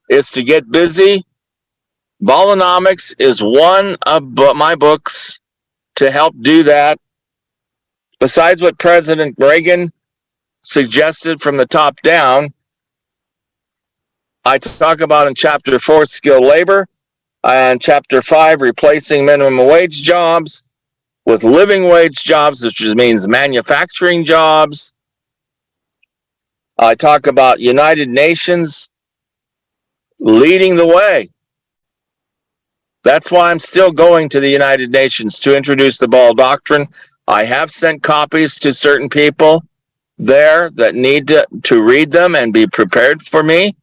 is to get busy. Ballonomics is one of my books to help do that. Besides what President Reagan suggested from the top down, I talk about in Chapter 4 skilled labor and Chapter 5 replacing minimum wage jobs with living wage jobs, which means manufacturing jobs. I talk about United Nations leading the way. That's why I'm still going to the United Nations to introduce the Ball Doctrine. I have sent copies to certain people there that need to read them and be prepared for me,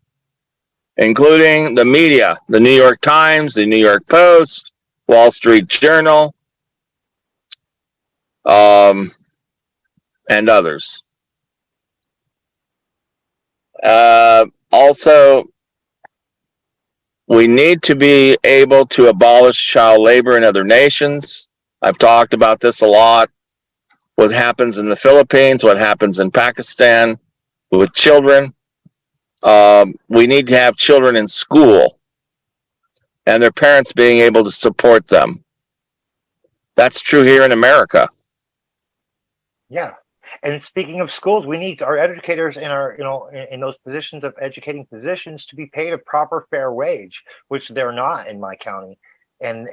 including the media, the New York Times, the New York Post, Wall Street Journal, and others. Also, we need to be able to abolish child labor in other nations. I've talked about this a lot. What happens in the Philippines, what happens in Pakistan with children. We need to have children in school and their parents being able to support them. That's true here in America. Yeah. And speaking of schools, we need our educators in our, in those positions of educating positions to be paid a proper fair wage, which they're not in my county. And,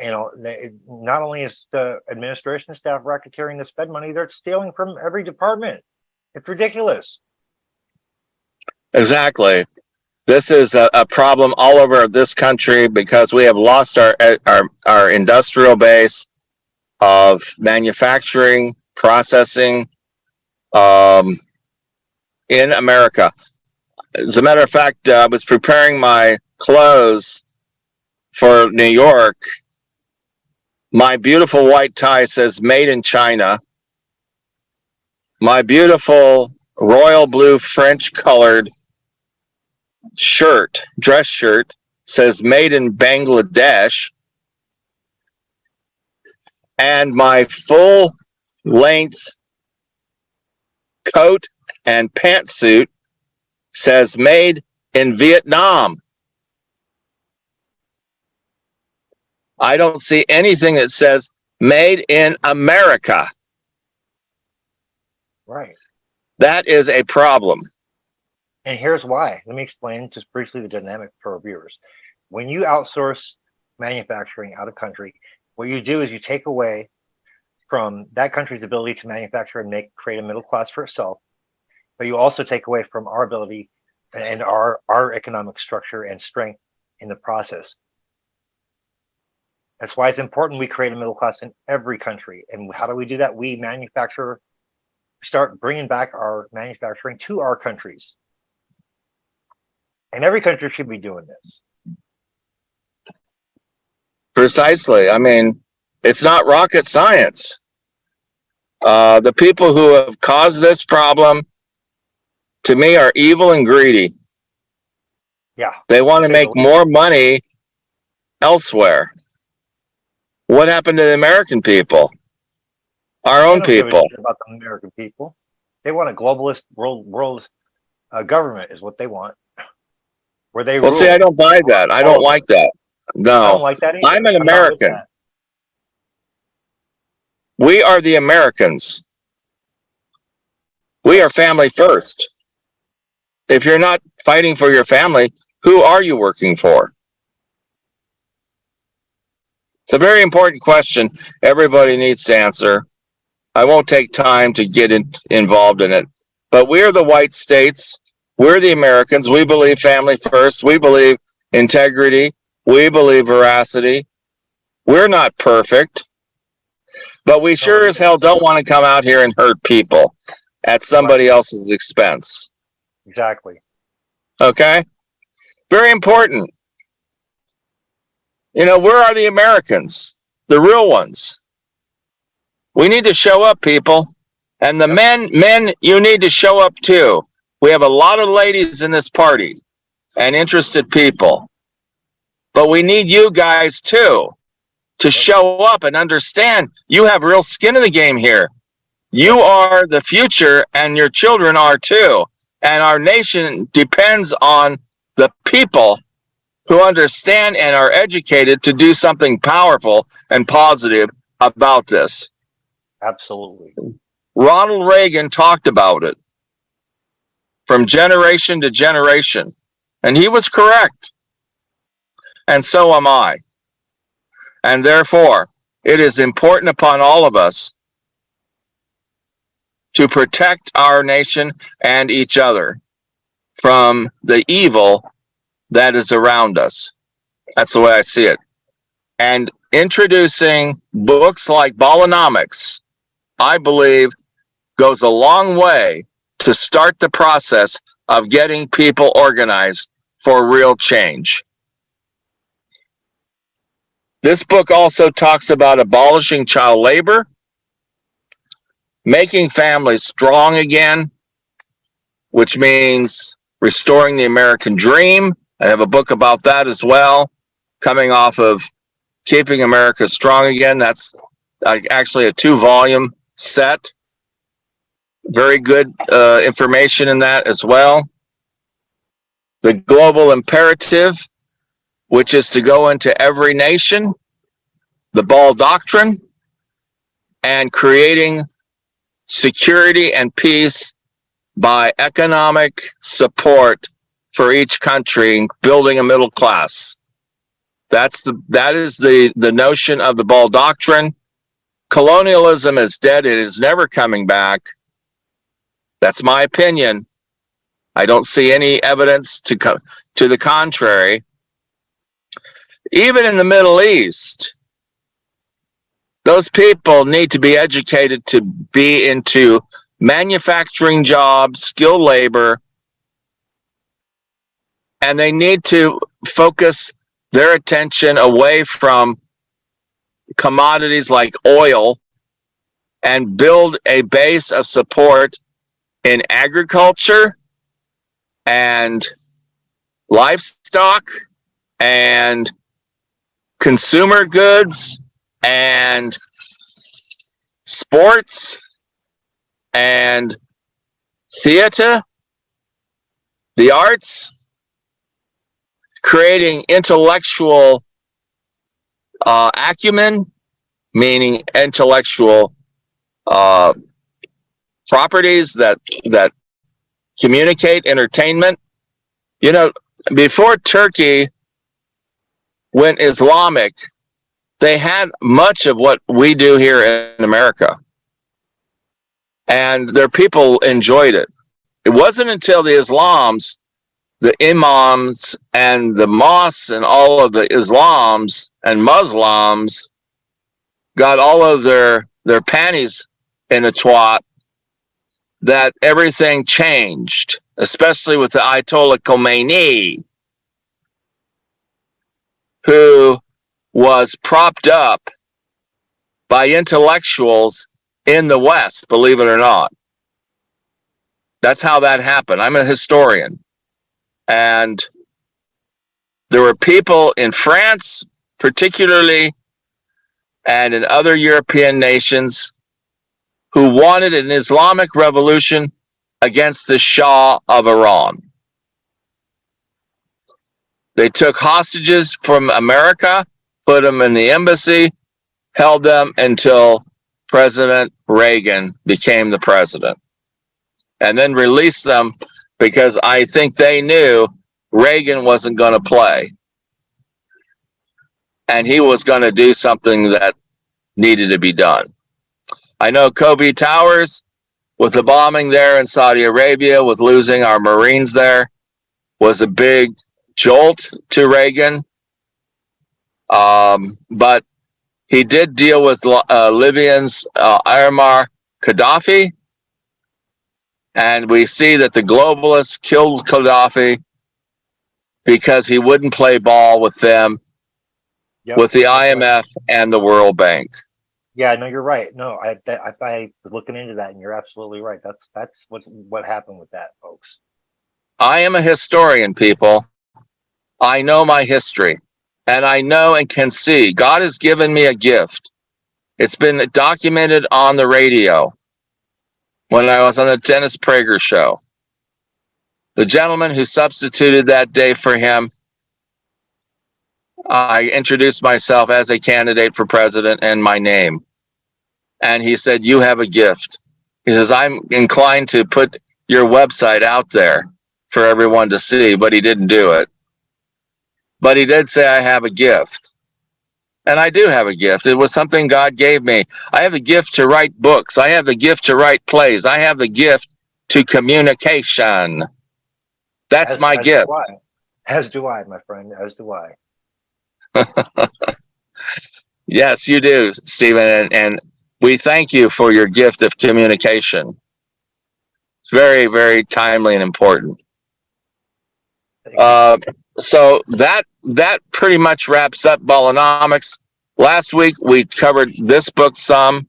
not only is the administration staff racketeering to spend money, they're stealing from every department. It's ridiculous. Exactly. This is a problem all over this country because we have lost our industrial base of manufacturing, processing, in America. As a matter of fact, I was preparing my clothes for New York. My beautiful white tie says made in China. My beautiful royal blue French colored shirt, dress shirt, says made in Bangladesh. And my full length coat and pantsuit says made in Vietnam. I don't see anything that says made in America. Right. That is a problem. And here's why. Let me explain just briefly the dynamic for our viewers. When you outsource manufacturing out of country, what you do is you take away from that country's ability to manufacture and create a middle class for itself, but you also take away from our ability and our economic structure and strength in the process. That's why it's important we create a middle class in every country. And how do we do that? We manufacture, start bringing back our manufacturing to our countries. And every country should be doing this. Precisely. I mean, it's not rocket science. The people who have caused this problem, to me, are evil and greedy. Yeah. They want to make more money elsewhere. What happened to the American people? Our own people. Give a shit about the American people. They want a globalist world government is what they want. Where they well, rule. See, I don't buy that. I don't like that. No. I don't like that either. I'm an American. We are the Americans. We are family first. If you're not fighting for your family, who are you working for? It's a very important question everybody needs to answer. I won't take time to get involved in it. But we're the white states. We're the Americans. We believe family first. We believe integrity. We believe veracity. We're not perfect. But we sure as hell don't want to come out here and hurt people at somebody else's expense. Exactly. Okay? Very important. You know, where are the Americans? The real ones. We need to show up, people. And the men, you need to show up too. We have a lot of ladies in this party and interested people. But we need you guys too to show up and understand you have real skin in the game here. You are the future and your children are too. And our nation depends on the people who understand and are educated to do something powerful and positive about this. Absolutely. Ronald Reagan talked about it from generation to generation, and he was correct. And so am I. And therefore, it is important upon all of us to protect our nation and each other from the evil that is around us. That's the way I see it. And introducing books like Ballonomics, I believe, goes a long way to start the process of getting people organized for real change. This book also talks about abolishing child labor, making families strong again, which means restoring the American dream. I have a book about that as well, coming off of Keeping America Strong Again. That's actually a 2-volume set. Very good information in that as well. The Global Imperative, which is to go into every nation, the Ball Doctrine, and creating security and peace by economic support for each country, building a middle class. That is the notion of the Ball Doctrine. Colonialism is dead. It is never coming back. That's my opinion. I don't see any evidence to the contrary. Even in the Middle East, those people need to be educated to be into manufacturing jobs, skilled labor, and they need to focus their attention away from commodities like oil and build a base of support in agriculture and livestock and consumer goods and sports and theater, the arts, creating intellectual acumen, meaning intellectual properties that communicate entertainment. You know, before Turkey went Islamic, they had much of what we do here in America. And their people enjoyed it. It wasn't until the Islams the imams and the mosques and all of the Islams and Muslims got all of their panties in a twat, that everything changed, especially with the Ayatollah Khomeini, who was propped up by intellectuals in the West, believe it or not. That's how that happened. I'm a historian. And there were people in France, particularly, and in other European nations who wanted an Islamic revolution against the Shah of Iran. They took hostages from America, put them in the embassy, held them until President Reagan became the president, and then released them because I think they knew Reagan wasn't going to play. And he was going to do something that needed to be done. I know Kobe Towers, with the bombing there in Saudi Arabia, with losing our Marines there, was a big jolt to Reagan. But he did deal with Libyan's Muammar Gaddafi. And we see that the globalists killed Gaddafi because he wouldn't play ball with them, with the IMF and the World Bank. Yeah, no, you're right. No, I was looking into that, and you're absolutely right. That's what happened with that, folks. I am a historian, people. I know my history, and I know and can see. God has given me a gift. It's been documented on the radio when I was on the Dennis Prager show. The gentleman who substituted that day for him, I introduced myself as a candidate for president and my name. And he said, "You have a gift." He says, "I'm inclined to put your website out there for everyone to see," but he didn't do it. But he did say, "I have a gift." And I do have a gift. It was something God gave me. I have a gift to write books. I have the gift to write plays. I have the gift to communication. That's my gift. As do I, my friend. As do I. Yes, you do, Stephen. And we thank you for your gift of communication. It's very, very timely and important. So that pretty much wraps up Ballonomics. Last week we covered this book some.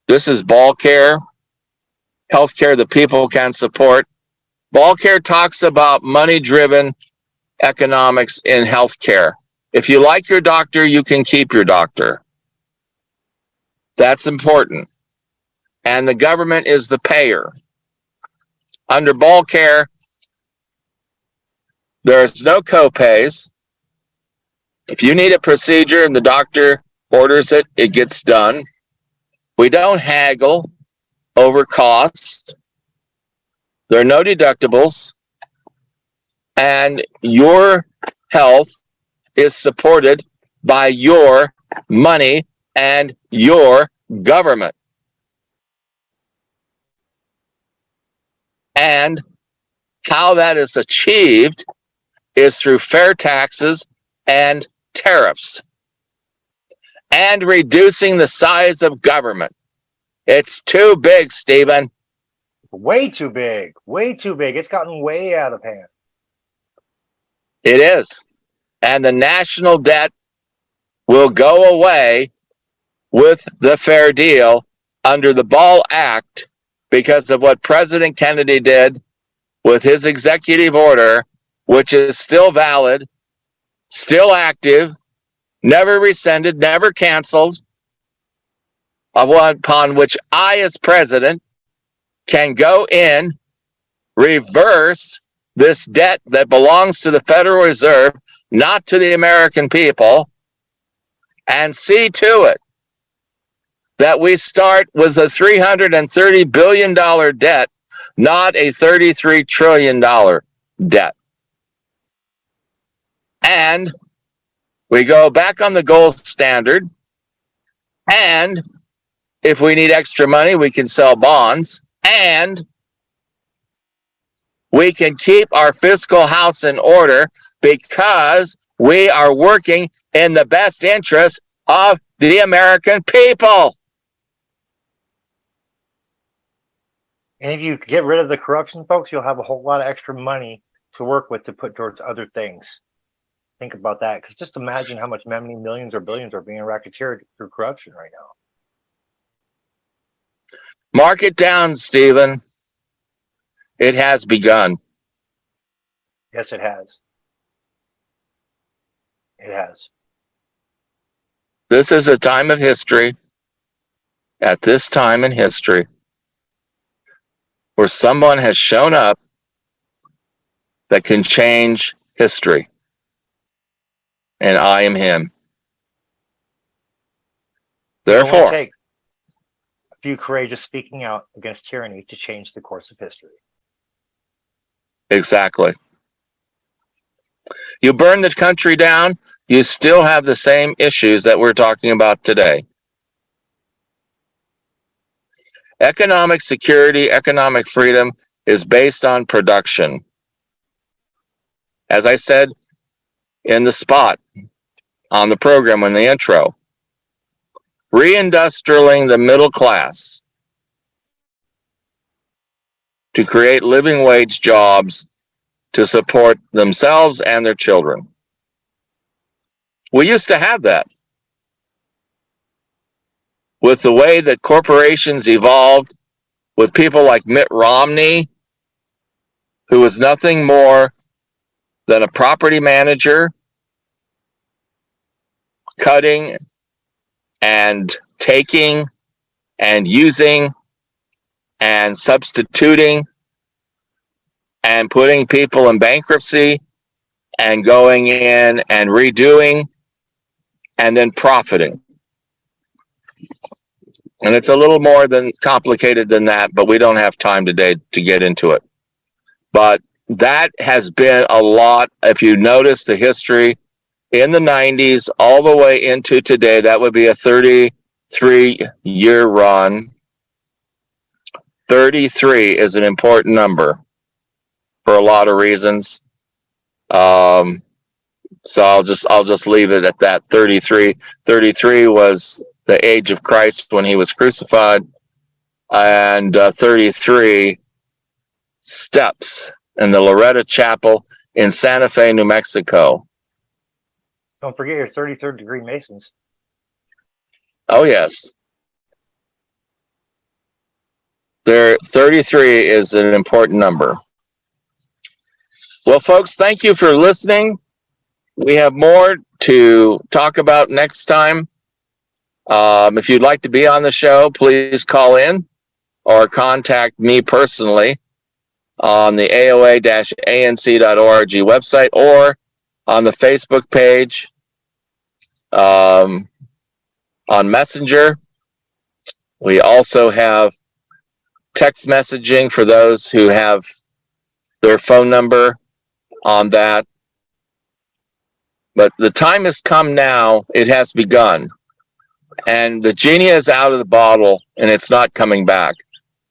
This is Ball Care, healthcare the people can support. Ball Care talks about money-driven economics in healthcare. If you like your doctor, you can keep your doctor. That's important. And the government is the payer. Under Ball Care, there's no copays. If you need a procedure and the doctor orders it, it gets done. We don't haggle over cost. There are no deductibles. And your health is supported by your money and your government. And how that is achieved is through fair taxes and tariffs and reducing the size of government. It's too big, Stephen. Way too big. Way too big. It's gotten way out of hand. It is. And the national debt will go away with the Fair Deal under the Ball Act because of what President Kennedy did with his executive order, which is still valid, still active, never rescinded, never canceled, upon which I, as president, can go in, reverse this debt that belongs to the Federal Reserve, not to the American people, and see to it that we start with a $330 billion debt, not a $33 trillion debt. And we go back on the gold standard, and if we need extra money, we can sell bonds, and we can keep our fiscal house in order because we are working in the best interest of the American people. And if you get rid of the corruption, folks, you'll have a whole lot of extra money to work with to put towards other things. Think about that, because just imagine how many millions or billions are being racketeered through corruption right now. Mark it down, Stephen. It has begun. Yes, it has. It has. This is a time of history, at this time in history, where someone has shown up that can change history. And I am him. Therefore, it will take a few courageous speaking out against tyranny to change the course of history. Exactly. You burn the country down, you still have the same issues that we're talking about today. Economic security, economic freedom is based on production. As I said in the spot on the program in the intro, reindustrializing the middle class to create living wage jobs to support themselves and their children. We used to have that. With the way that corporations evolved, with people like Mitt Romney, who was nothing more than a property manager, cutting and taking and using and substituting and putting people in bankruptcy and going in and redoing and then profiting. And it's a little more than complicated than that, but we don't have time today to get into it. But that has been a lot. If you notice the history in the 90s all the way into today, that would be a 33-year run. 33 is an important number for a lot of reasons. So I'll just leave it at that. 33. 33 was the age of Christ when he was crucified, and 33 steps in the Loretto Chapel in Santa Fe, New Mexico. Don't forget your 33rd degree Masons. Oh, yes. 33 is an important number. Well, folks, thank you for listening. We have more to talk about next time. If you'd like to be on the show, please call in or contact me personally on the AOA-ANC.org website or on the Facebook page, on Messenger. We also have text messaging for those who have their phone number on that. But the time has come now. It has begun. And the genie is out of the bottle, and it's not coming back.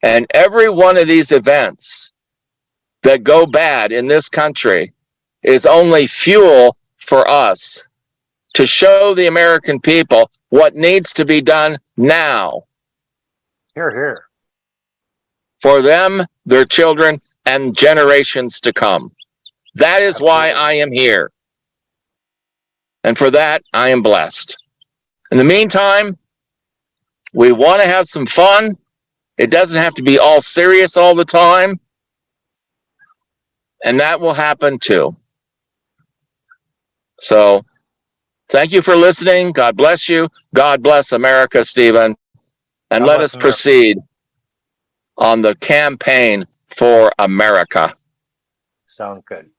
And every one of these events that go bad in this country is only fuel for us to show the American people what needs to be done now. Hear, hear. For them, their children, and generations to come. That is why I am here. And for that, I am blessed. In the meantime, we want to have some fun. It doesn't have to be all serious all the time. And that will happen too. So, thank you for listening. God bless you. God bless America, Stephen. And let us proceed on the campaign for America. Sounds good.